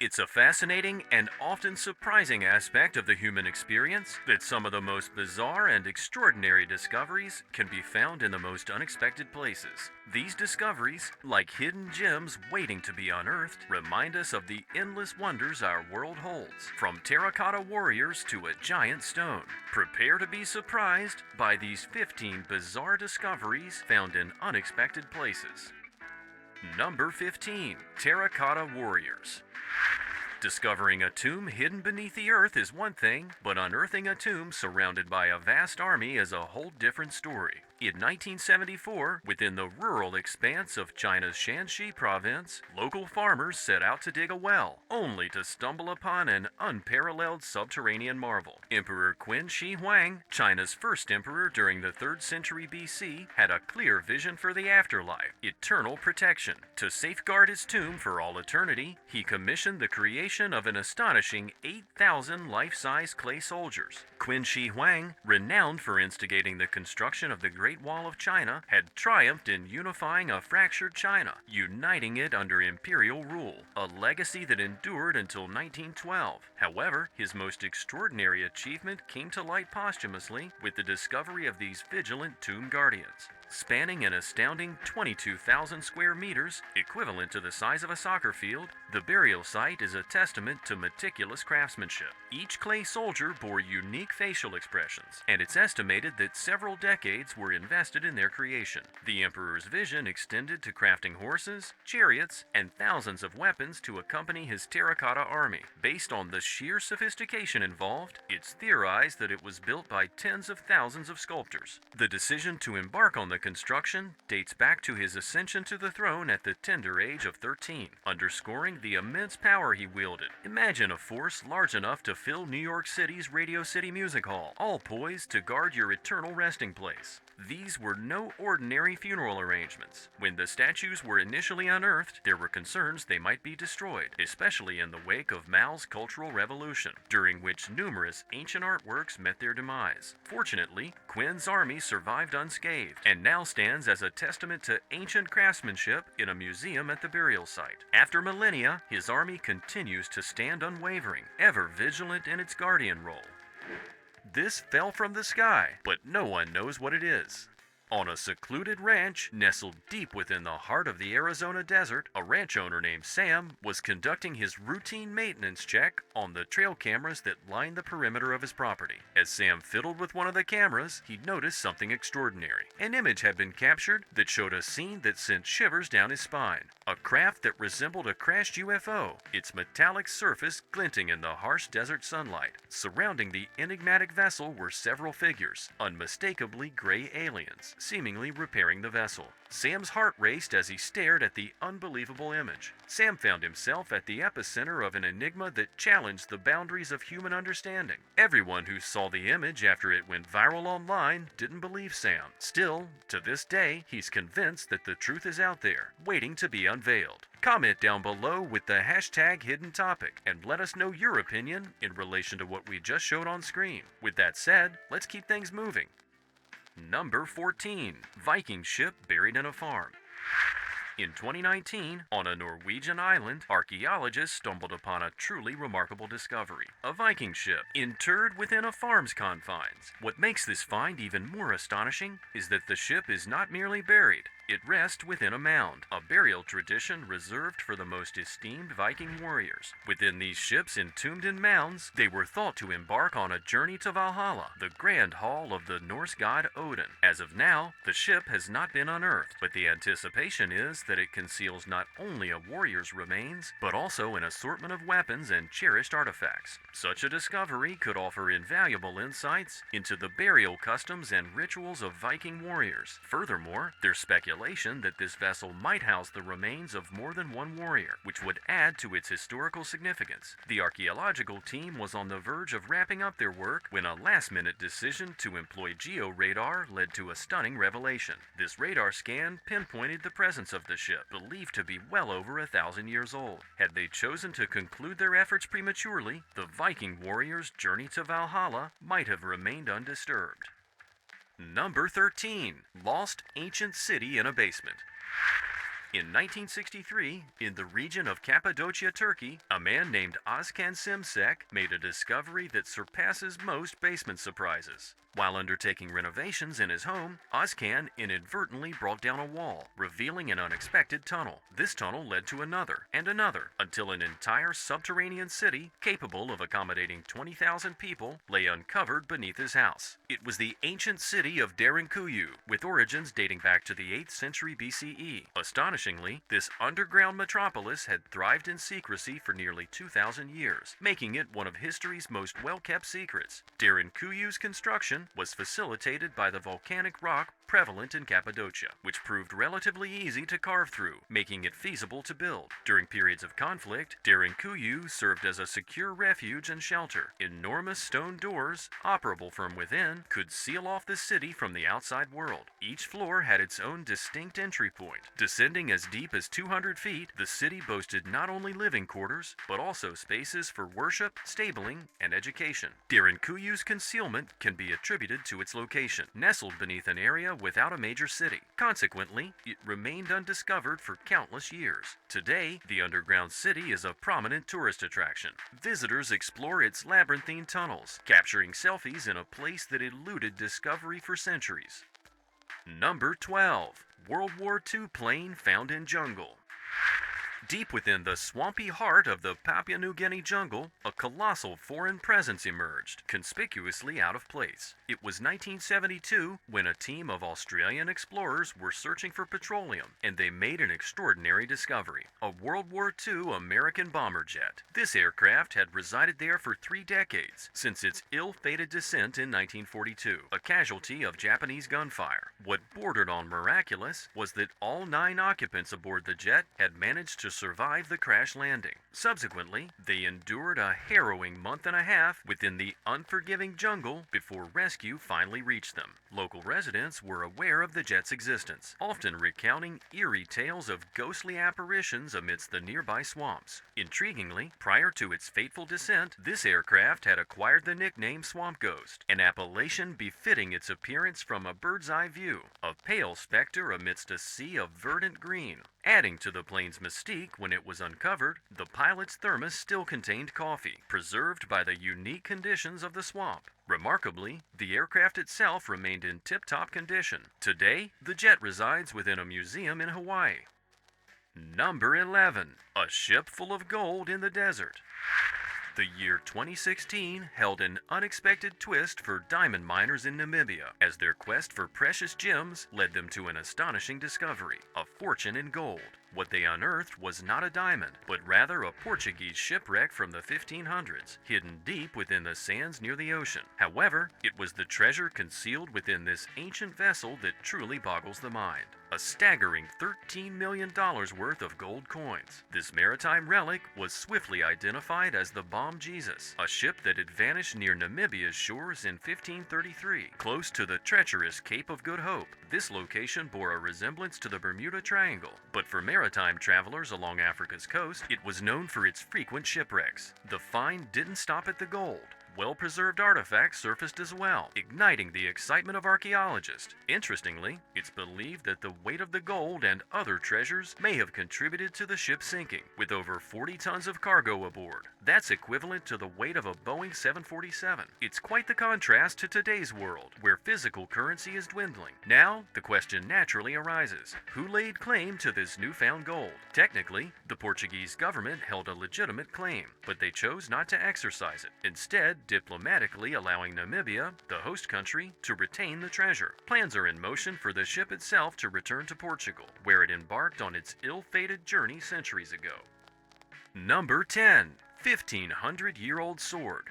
It's a fascinating and often surprising aspect of the human experience that some of the most bizarre and extraordinary discoveries can be found in the most unexpected places. These discoveries, like hidden gems waiting to be unearthed, remind us of the endless wonders our world holds, from terracotta warriors to a giant stone. Prepare to be surprised by these 15 bizarre discoveries found in unexpected places. Number 15. Terracotta Warriors. Discovering a tomb hidden beneath the earth is one thing, but unearthing a tomb surrounded by a vast army is a whole different story. In 1974, within the rural expanse of China's Shanxi province, local farmers set out to dig a well, only to stumble upon an unparalleled subterranean marvel. Emperor Qin Shi Huang, China's first emperor during the 3rd century BC, had a clear vision for the afterlife, eternal protection. To safeguard his tomb for all eternity, he commissioned the creation of an astonishing 8,000 life-size clay soldiers. Qin Shi Huang, renowned for instigating the construction of the Great Wall of China, had triumphed in unifying a fractured China, uniting it under imperial rule, a legacy that endured until 1912. However, his most extraordinary achievement came to light posthumously with the discovery of these vigilant tomb guardians. Spanning an astounding 22,000 square meters, equivalent to the size of a soccer field, the burial site is a testament to meticulous craftsmanship. Each clay soldier bore unique facial expressions, and it's estimated that several decades were invested in their creation. The emperor's vision extended to crafting horses, chariots, and thousands of weapons to accompany his terracotta army. Based on the sheer sophistication involved, it's theorized that it was built by tens of thousands of sculptors. The decision to embark on the construction dates back to his ascension to the throne at the tender age of 13, underscoring the immense power he wielded. Imagine a force large enough to fill New York City's Radio City Music Hall, all poised to guard your eternal resting place. These were no ordinary funeral arrangements. When the statues were initially unearthed, there were concerns they might be destroyed, especially in the wake of Mao's Cultural Revolution, during which numerous ancient artworks met their demise. Fortunately, Qin's army survived unscathed, and now stands as a testament to ancient craftsmanship in a museum at the burial site. After millennia, his army continues to stand unwavering, ever vigilant in its guardian role. This fell from the sky, but no one knows what it is. On a secluded ranch nestled deep within the heart of the Arizona desert, a ranch owner named Sam was conducting his routine maintenance check on the trail cameras that lined the perimeter of his property. As Sam fiddled with one of the cameras, he noticed something extraordinary. An image had been captured that showed a scene that sent shivers down his spine. A craft that resembled a crashed UFO, its metallic surface glinting in the harsh desert sunlight. Surrounding the enigmatic vessel were several figures, unmistakably gray aliens, seemingly repairing the vessel. Sam's heart raced as he stared at the unbelievable image. Sam found himself at the epicenter of an enigma that challenged the boundaries of human understanding. Everyone who saw the image after it went viral online didn't believe Sam. Still, to this day, he's convinced that the truth is out there, waiting to be unveiled. Comment down below with the hashtag hidden topic and let us know your opinion in relation to what we just showed on screen. With that said, let's keep things moving. Number 14. Viking ship buried in a farm. In 2019, on a Norwegian island, archaeologists stumbled upon a truly remarkable discovery: a Viking ship interred within a farm's confines. What makes this find even more astonishing is that the ship is not merely buried. It rests within a mound, a burial tradition reserved for the most esteemed Viking warriors. Within these ships entombed in mounds, they were thought to embark on a journey to Valhalla, the grand hall of the Norse god Odin. As of now, the ship has not been unearthed, but the anticipation is that it conceals not only a warrior's remains, but also an assortment of weapons and cherished artifacts. Such a discovery could offer invaluable insights into the burial customs and rituals of Viking warriors. Furthermore, there's speculation that this vessel might house the remains of more than one warrior, which would add to its historical significance. The archaeological team was on the verge of wrapping up their work when a last-minute decision to employ georadar led to a stunning revelation. This radar scan pinpointed the presence of the ship, believed to be well over 1,000 years old. Had they chosen to conclude their efforts prematurely, the Viking warriors' journey to Valhalla might have remained undisturbed. Number 13. Lost ancient city in a basement. In 1963, in the region of Cappadocia, Turkey, a man named Özkan Simsek made a discovery that surpasses most basement surprises. While undertaking renovations in his home, Özkan inadvertently brought down a wall, revealing an unexpected tunnel. This tunnel led to another, and another, until an entire subterranean city, capable of accommodating 20,000 people, lay uncovered beneath his house. It was the ancient city of Derinkuyu, with origins dating back to the 8th century BCE. Astonishingly, this underground metropolis had thrived in secrecy for nearly 2,000 years, making it one of history's most well-kept secrets. Derinkuyu's construction was facilitated by the volcanic rock prevalent in Cappadocia, which proved relatively easy to carve through, making it feasible to build. During periods of conflict, Derinkuyu served as a secure refuge and shelter. Enormous stone doors, operable from within, could seal off the city from the outside world. Each floor had its own distinct entry point. Descending as deep as 200 feet, the city boasted not only living quarters, but also spaces for worship, stabling, and education. Derinkuyu's concealment can be attributed to its location, nestled beneath an area without a major city. Consequently, it remained undiscovered for countless years. Today, the underground city is a prominent tourist attraction. Visitors explore its labyrinthine tunnels, capturing selfies in a place that eluded discovery for centuries. Number 12. World War II plane found in jungle. Deep within the swampy heart of the Papua New Guinea jungle, a colossal foreign presence emerged, conspicuously out of place. It was 1972 when a team of Australian explorers were searching for petroleum, and they made an extraordinary discovery: a World War II American bomber jet. This aircraft had resided there for 3 decades, since its ill-fated descent in 1942, a casualty of Japanese gunfire. What bordered on miraculous was that all 9 occupants aboard the jet had managed to survive the crash landing. Subsequently, they endured a harrowing month and a half within the unforgiving jungle before rescue finally reached them. Local residents were aware of the jet's existence, often recounting eerie tales of ghostly apparitions amidst the nearby swamps. Intriguingly, prior to its fateful descent, this aircraft had acquired the nickname Swamp Ghost, an appellation befitting its appearance from a bird's eye view, a pale specter amidst a sea of verdant green. Adding to the plane's mystique, when it was uncovered, the pilot's thermos still contained coffee, preserved by the unique conditions of the swamp. Remarkably, the aircraft itself remained in tip-top condition. Today, the jet resides within a museum in Hawaii. Number 11. A ship full of gold in the desert. The year 2016 held an unexpected twist for diamond miners in Namibia, as their quest for precious gems led them to an astonishing discovery: a fortune in gold. What they unearthed was not a diamond, but rather a Portuguese shipwreck from the 1500s, hidden deep within the sands near the ocean. However, it was the treasure concealed within this ancient vessel that truly boggles the mind. A staggering $13 million worth of gold coins. This maritime relic was swiftly identified as the Bomb Jesus, a ship that had vanished near Namibia's shores in 1533, close to the treacherous Cape of Good Hope. This location bore a resemblance to the Bermuda Triangle, but for maritime travelers along Africa's coast, it was known for its frequent shipwrecks. The find didn't stop at the gold. Well-preserved artifacts surfaced as well, igniting the excitement of archaeologists. Interestingly, it's believed that the weight of the gold and other treasures may have contributed to the ship sinking, with over 40 tons of cargo aboard. That's equivalent to the weight of a Boeing 747. It's quite the contrast to today's world, where physical currency is dwindling. Now, the question naturally arises: who laid claim to this newfound gold? Technically, the Portuguese government held a legitimate claim, but they chose not to exercise it, instead diplomatically allowing Namibia, the host country, to retain the treasure. Plans are in motion for the ship itself to return to Portugal, where it embarked on its ill-fated journey centuries ago. Number 10. 1500-year-old sword.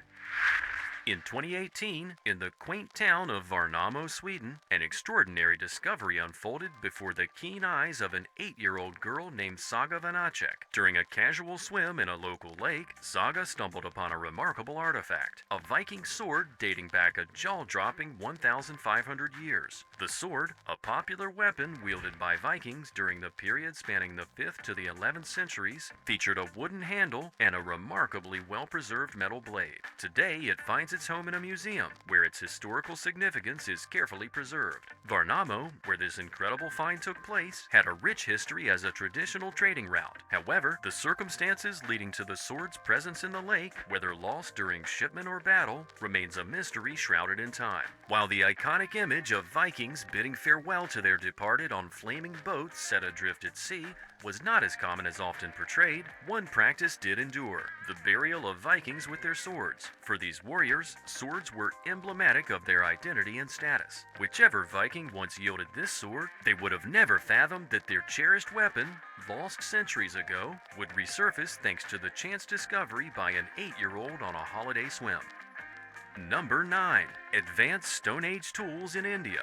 In 2018, in the quaint town of Värnamo, Sweden, an extraordinary discovery unfolded before the keen eyes of an 8-year-old girl named Saga Vanacek. During a casual swim in a local lake, Saga stumbled upon a remarkable artifact: a Viking sword dating back a jaw-dropping 1,500 years. The sword, a popular weapon wielded by Vikings during the period spanning the 5th to the 11th centuries, featured a wooden handle and a remarkably well-preserved metal blade. Today, it finds its home in a museum, where its historical significance is carefully preserved. Varnamo, where this incredible find took place, had a rich history as a traditional trading route. However, the circumstances leading to the sword's presence in the lake, whether lost during shipment or battle, remains a mystery shrouded in time. While the iconic image of Vikings bidding farewell to their departed on flaming boats set adrift at sea was not as common as often portrayed, one practice did endure: the burial of Vikings with their swords. For these warriors, swords were emblematic of their identity and status. Whichever Viking once yielded this sword, they would have never fathomed that their cherished weapon, lost centuries ago, would resurface thanks to the chance discovery by an 8-year-old on a holiday swim. Number 9. Advanced Stone Age tools in India.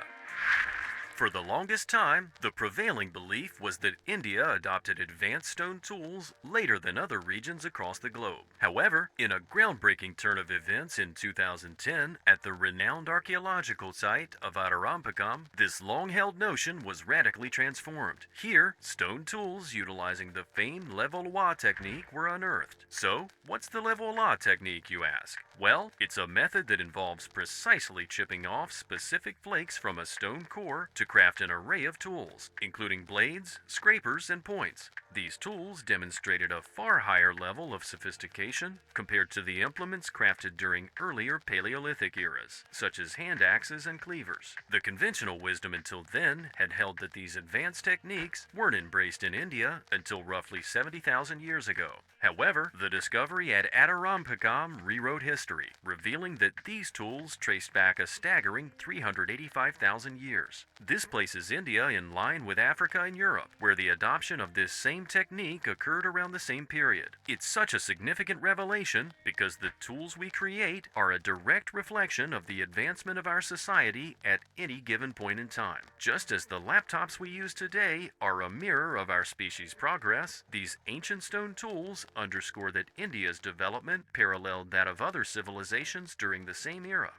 For the longest time, the prevailing belief was that India adopted advanced stone tools later than other regions across the globe. However, in a groundbreaking turn of events in 2010 at the renowned archaeological site of Adarampakam, this long-held notion was radically transformed. Here, stone tools utilizing the famed level-wa technique were unearthed. So, what's the level-wa technique, you ask? Well, it's a method that involves precisely chipping off specific flakes from a stone core to craft an array of tools, including blades, scrapers, and points. These tools demonstrated a far higher level of sophistication compared to the implements crafted during earlier Paleolithic eras, such as hand axes and cleavers. The conventional wisdom until then had held that these advanced techniques weren't embraced in India until roughly 70,000 years ago. However, the discovery at Adarampakam rewrote history, revealing that these tools traced back a staggering 385,000 years. This places India in line with Africa and Europe, where the adoption of this same technique occurred around the same period. It's such a significant revelation because the tools we create are a direct reflection of the advancement of our society at any given point in time. Just as the laptops we use today are a mirror of our species' progress, these ancient stone tools underscore that India's development paralleled that of other civilizations during the same era.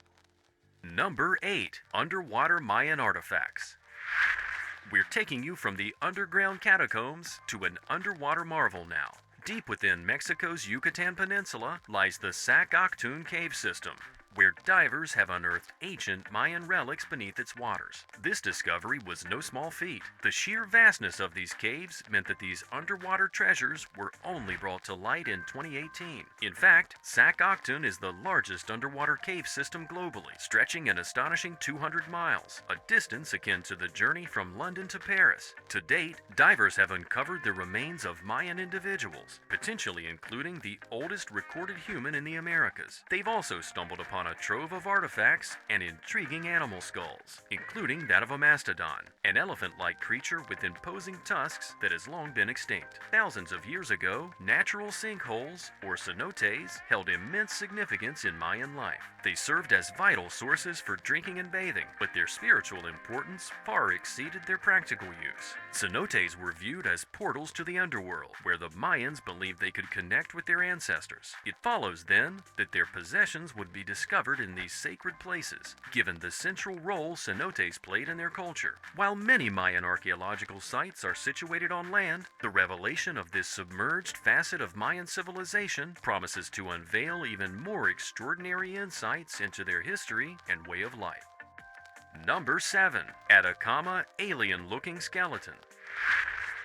Number 8. Underwater Mayan artifacts. We're taking you from the underground catacombs to an underwater marvel now. Deep within Mexico's Yucatan Peninsula lies the Sac Octoon cave system, where divers have unearthed ancient Mayan relics beneath its waters. This discovery was no small feat. The sheer vastness of these caves meant that these underwater treasures were only brought to light in 2018. In fact, Sac Octoon is the largest underwater cave system globally, stretching an astonishing 200 miles, a distance akin to the journey from London to Paris. To date, divers have uncovered the remains of Mayan individuals, potentially including the oldest recorded human in the Americas. They've also stumbled upon a trove of artifacts and intriguing animal skulls, including that of a mastodon, an elephant-like creature with imposing tusks that has long been extinct. Thousands of years ago, natural sinkholes, or cenotes, held immense significance in Mayan life. They served as vital sources for drinking and bathing, but their spiritual importance far exceeded their practical use. Cenotes were viewed as portals to the underworld, where the Mayans believed they could connect with their ancestors. It follows, then, that their possessions would be discovered in these sacred places, given the central role cenotes played in their culture. While many Mayan archaeological sites are situated on land, the revelation of this submerged facet of Mayan civilization promises to unveil even more extraordinary insights into their history and way of life. Number 7. Atacama Alien-Looking Skeleton.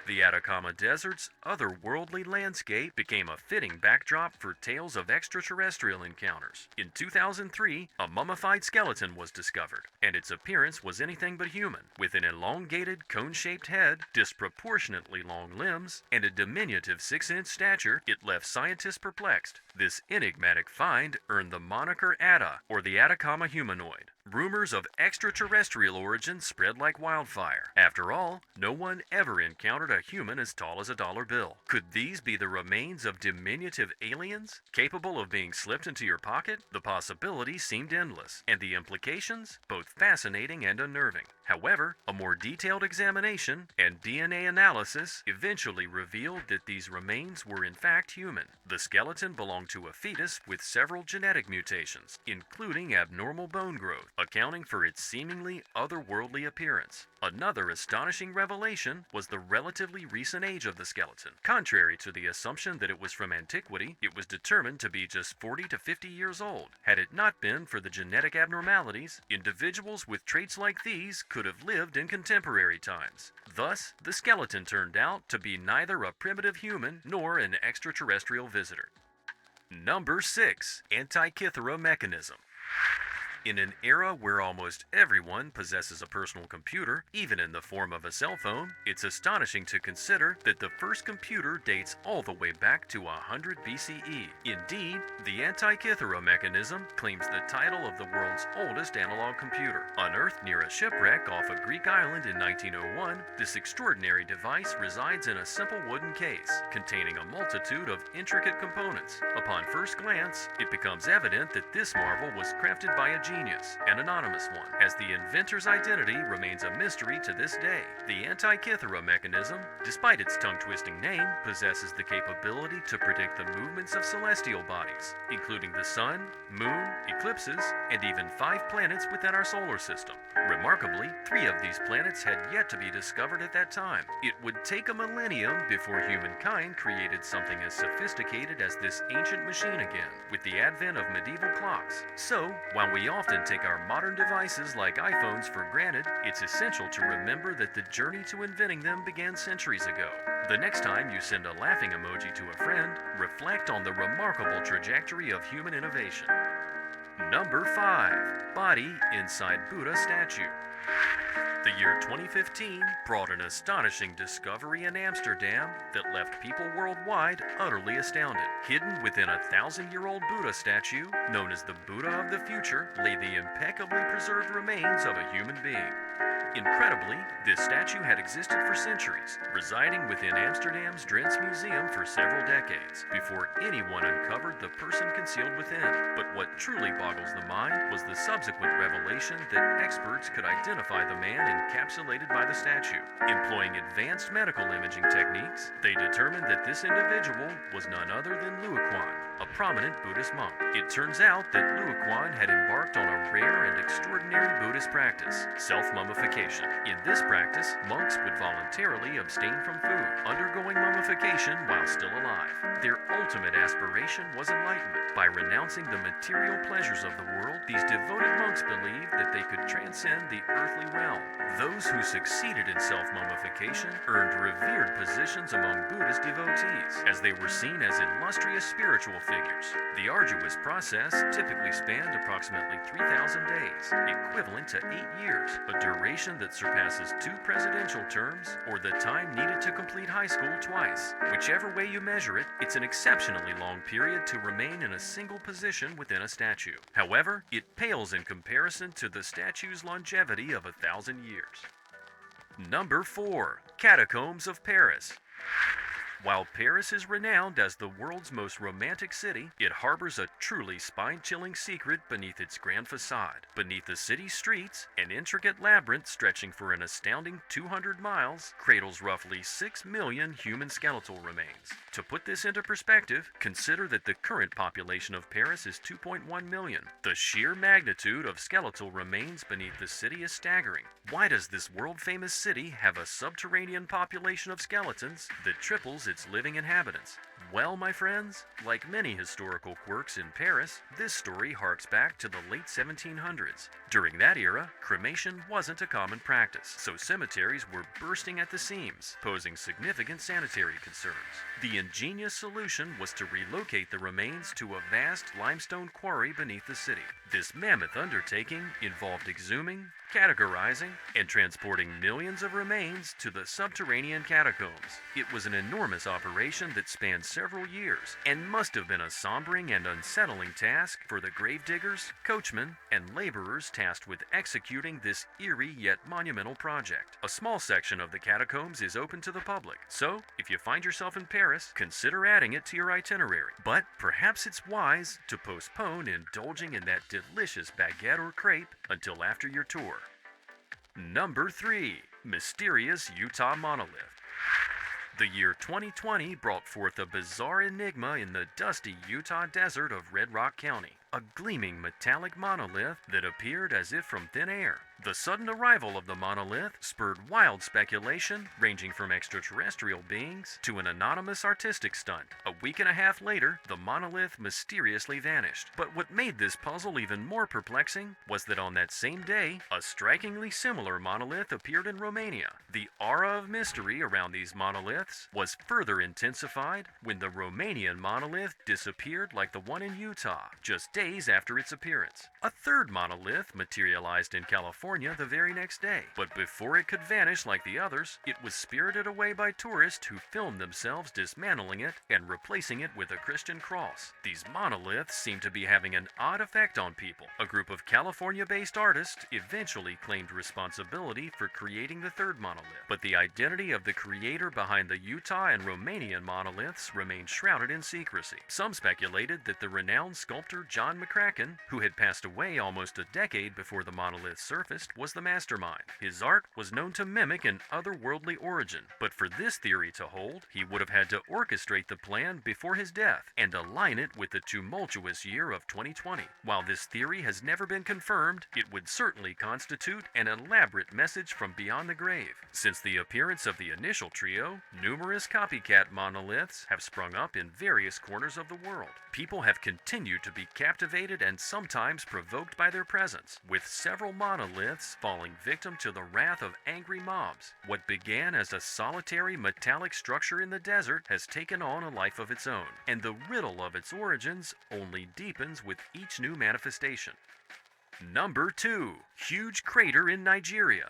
The Atacama Desert's otherworldly landscape became a fitting backdrop for tales of extraterrestrial encounters. In 2003, a mummified skeleton was discovered, and its appearance was anything but human. With an elongated, cone-shaped head, disproportionately long limbs, and a diminutive 6-inch stature, it left scientists perplexed. This enigmatic find earned the moniker Atta, or the Atacama humanoid. Rumors of extraterrestrial origin spread like wildfire. After all, no one ever encountered a human as tall as a dollar bill. Could these be the remains of diminutive aliens, capable of being slipped into your pocket? The possibilities seemed endless, and the implications both fascinating and unnerving. However, a more detailed examination and DNA analysis eventually revealed that these remains were in fact human. The skeleton belonged to a fetus with several genetic mutations, including abnormal bone growth, accounting for its seemingly otherworldly appearance. Another astonishing revelation was the relatively recent age of the skeleton. Contrary to the assumption that it was from antiquity, it was determined to be just 40 to 50 years old. Had it not been for the genetic abnormalities, individuals with traits like these could have lived in contemporary times. Thus, the skeleton turned out to be neither a primitive human nor an extraterrestrial visitor. Number 6. Antikythera mechanism. In an era where almost everyone possesses a personal computer, even in the form of a cell phone, it's astonishing to consider that the first computer dates all the way back to 100 BCE. Indeed, the Antikythera mechanism claims the title of the world's oldest analog computer. Unearthed near a shipwreck off a Greek island in 1901, this extraordinary device resides in a simple wooden case, containing a multitude of intricate components. Upon first glance, it becomes evident that this marvel was crafted by a genius, an anonymous one, as the inventor's identity remains a mystery to this day. The Antikythera mechanism, despite its tongue-twisting name, possesses the capability to predict the movements of celestial bodies, including the sun, moon, eclipses, and even 5 planets within our solar system. Remarkably, 3 of these planets had yet to be discovered at that time. It would take a millennium before humankind created something as sophisticated as this ancient machine again, with the advent of medieval clocks. So, while we often take our modern devices like iPhones for granted, it's essential to remember that the journey to inventing them began centuries ago. The next time you send a laughing emoji to a friend, reflect on the remarkable trajectory of human innovation. Number 5. Body inside Buddha statue. The year 2015 brought an astonishing discovery in Amsterdam that left people worldwide utterly astounded. Hidden within a 1,000-year-old Buddha statue, known as the Buddha of the Future, lay the impeccably preserved remains of a human being. Incredibly, this statue had existed for centuries, residing within Amsterdam's Drents Museum for several decades, before anyone uncovered the person concealed within. But what truly boggles the mind was the subsequent revelation that experts could identify the man encapsulated by the statue. Employing advanced medical imaging techniques, they determined that this individual was none other than Luoquan, a prominent Buddhist monk. It turns out that Luoquan had embarked on a rare and extraordinary Buddhist practice, self-mummification. In this practice, monks would voluntarily abstain from food, undergoing mummification while still alive. Their ultimate aspiration was enlightenment. By renouncing the material pleasures of the world, these devoted monks believed that they could transcend the earthly realm. Those who succeeded in self-mummification earned revered positions among Buddhist devotees, as they were seen as illustrious spiritual figures. The arduous process typically spanned approximately 3,000 days, equivalent to 8 years, a duration that surpasses 2 presidential terms or the time needed to complete high school twice. Whichever way you measure it, it's an exceptionally long period to remain in a single position within a statue. However, it pales in comparison to the statue's longevity of 1,000 years. Number 4. Catacombs of Paris. While Paris is renowned as the world's most romantic city, it harbors a truly spine-chilling secret beneath its grand facade. Beneath the city's streets, an intricate labyrinth stretching for an astounding 200 miles cradles roughly 6 million human skeletal remains. To put this into perspective, consider that the current population of Paris is 2.1 million. The sheer magnitude of skeletal remains beneath the city is staggering. Why does this world-famous city have a subterranean population of skeletons that triples its living inhabitants? Well, my friends, like many historical quirks in Paris, this story harks back to the late 1700s. During that era, cremation wasn't a common practice, so cemeteries were bursting at the seams, posing significant sanitary concerns. The ingenious solution was to relocate the remains to a vast limestone quarry beneath the city. This mammoth undertaking involved exhuming, categorizing, and transporting millions of remains to the subterranean catacombs. It was an enormous operation that spanned several years, and must have been a sombering and unsettling task for the gravediggers, coachmen, and laborers tasked with executing this eerie yet monumental project. A small section of the catacombs is open to the public, so if you find yourself in Paris, consider adding it to your itinerary. But perhaps it's wise to postpone indulging in that delicious baguette or crepe until after your tour. Number 3. Mysterious Utah Monolith. The year 2020 brought forth a bizarre enigma in the dusty Utah desert of Red Rock County. a gleaming metallic monolith that appeared as if from thin air. The sudden arrival of the monolith spurred wild speculation, ranging from extraterrestrial beings to an anonymous artistic stunt. A week and a half later, the monolith mysteriously vanished. But what made this puzzle even more perplexing was that on that same day, a strikingly similar monolith appeared in Romania. The aura of mystery around these monoliths was further intensified when the Romanian monolith disappeared like the one in Utah, just days after its appearance. A third monolith materialized in California the very next day, but before it could vanish like the others, it was spirited away by tourists who filmed themselves dismantling it and replacing it with a Christian cross. These monoliths seem to be having an odd effect on people. A group of California-based artists eventually claimed responsibility for creating the third monolith, but the identity of the creator behind the Utah and Romanian monoliths remained shrouded in secrecy. Some speculated that the renowned sculptor John McCracken, who had passed away almost a decade before the monolith surfaced, was the mastermind. His art was known to mimic an otherworldly origin, but for this theory to hold, he would have had to orchestrate the plan before his death and align it with the tumultuous year of 2020. While this theory has never been confirmed, it would certainly constitute an elaborate message from beyond the grave. Since the appearance of the initial trio, numerous copycat monoliths have sprung up in various corners of the world. People have continued to be captivated and sometimes provoked by their presence, with several monoliths falling victim to the wrath of angry mobs. What began as a solitary metallic structure in the desert has taken on a life of its own, and the riddle of its origins only deepens with each new manifestation. Number 2. Huge crater in Nigeria.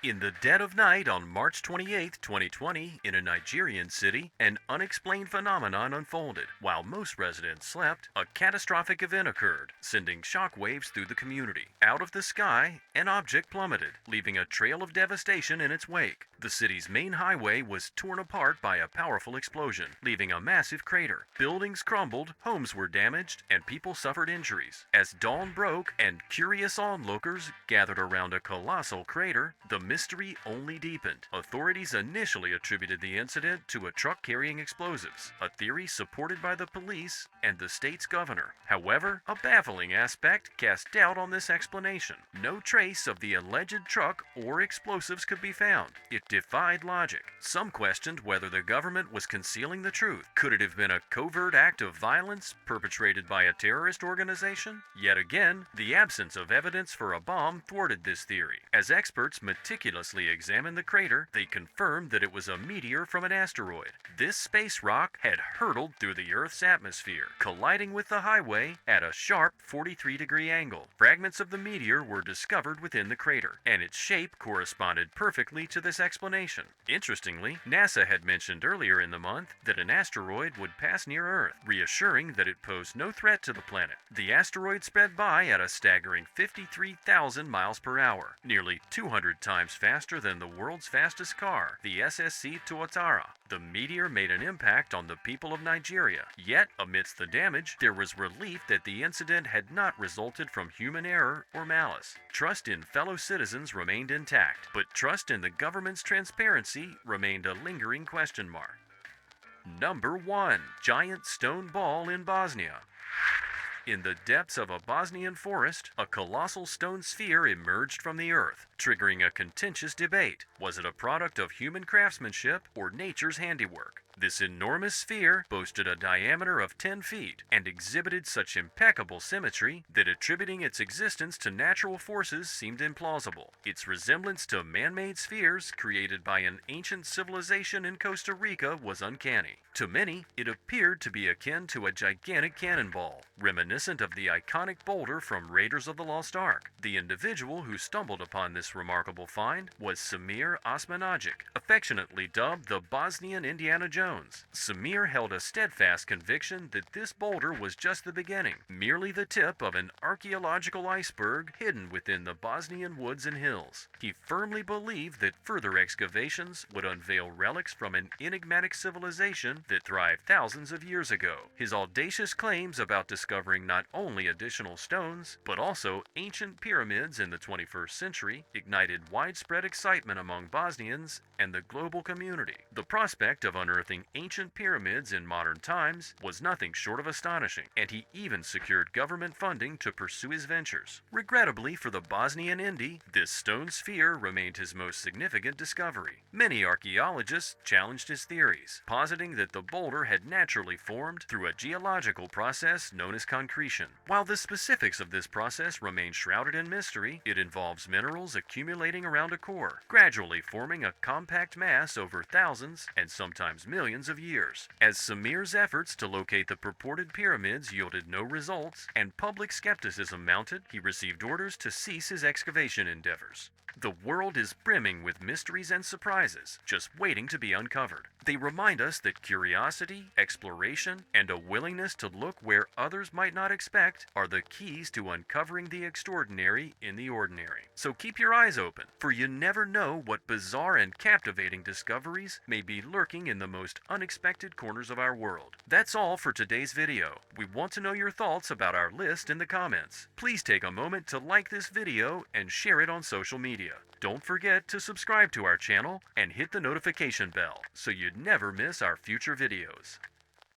In the dead of night on March 28, 2020, in a Nigerian city, an unexplained phenomenon unfolded. While most residents slept, a catastrophic event occurred, sending shockwaves through the community. Out of the sky, an object plummeted, leaving a trail of devastation in its wake. The city's main highway was torn apart by a powerful explosion, leaving a massive crater. Buildings crumbled, homes were damaged, and people suffered injuries. As dawn broke and curious onlookers gathered around a colossal crater, the mystery only deepened. Authorities initially attributed the incident to a truck carrying explosives, a theory supported by the police and the state's governor. However, a baffling aspect cast doubt on this explanation. No trace of the alleged truck or explosives could be found. It defied logic. Some questioned whether the government was concealing the truth. Could it have been a covert act of violence perpetrated by a terrorist organization? Yet again, the absence of evidence for a bomb thwarted this theory. As experts meticulously examined the crater, they confirmed that it was a meteor from an asteroid. This space rock had hurtled through the Earth's atmosphere, colliding with the highway at a sharp 43-degree angle. Fragments of the meteor were discovered within the crater, and its shape corresponded perfectly to this explanation. Interestingly, NASA had mentioned earlier in the month that an asteroid would pass near Earth, reassuring that it posed no threat to the planet. The asteroid sped by at a staggering 53,000 miles per hour, nearly 200 times faster than the world's fastest car, the SSC Tuatara. The meteor made an impact on the people of Nigeria. Yet, amidst the damage, there was relief that the incident had not resulted from human error or malice. Trust in fellow citizens remained intact, but trust in the government's transparency remained a lingering question mark. Number 1. Giant stone ball in Bosnia. In the depths of a Bosnian forest, a colossal stone sphere emerged from the earth, triggering a contentious debate. Was it a product of human craftsmanship or nature's handiwork? This enormous sphere boasted a diameter of 10 feet and exhibited such impeccable symmetry that attributing its existence to natural forces seemed implausible. Its resemblance to man-made spheres created by an ancient civilization in Costa Rica was uncanny. To many, it appeared to be akin to a gigantic cannonball, reminiscent of the iconic boulder from Raiders of the Lost Ark. The individual who stumbled upon this remarkable find was Samir Osmanagic, affectionately dubbed the Bosnian Indiana Jones. Samir held a steadfast conviction that this boulder was just the beginning, merely the tip of an archaeological iceberg hidden within the Bosnian woods and hills. He firmly believed that further excavations would unveil relics from an enigmatic civilization that thrived thousands of years ago. His audacious claims about discovering not only additional stones, but also ancient pyramids in the 21st century ignited widespread excitement among Bosnians and the global community. The prospect of unearthing finding ancient pyramids in modern times was nothing short of astonishing, and he even secured government funding to pursue his ventures. Regrettably for the Bosnian Indi, this stone sphere remained his most significant discovery. Many archaeologists challenged his theories, positing that the boulder had naturally formed through a geological process known as concretion. While the specifics of this process remain shrouded in mystery, it involves minerals accumulating around a core, gradually forming a compact mass over thousands and sometimes millions of years. As Samir's efforts to locate the purported pyramids yielded no results and public skepticism mounted, he received orders to cease his excavation endeavors. The world is brimming with mysteries and surprises, just waiting to be uncovered. They remind us that curiosity, exploration, and a willingness to look where others might not expect are the keys to uncovering the extraordinary in the ordinary. So keep your eyes open, for you never know what bizarre and captivating discoveries may be lurking in the most unexpected corners of our world. That's all for today's video. We want to know your thoughts about our list in the comments. Please take a moment to like this video and share it on social media. Don't forget to subscribe to our channel and hit the notification bell so you'd never miss our future videos.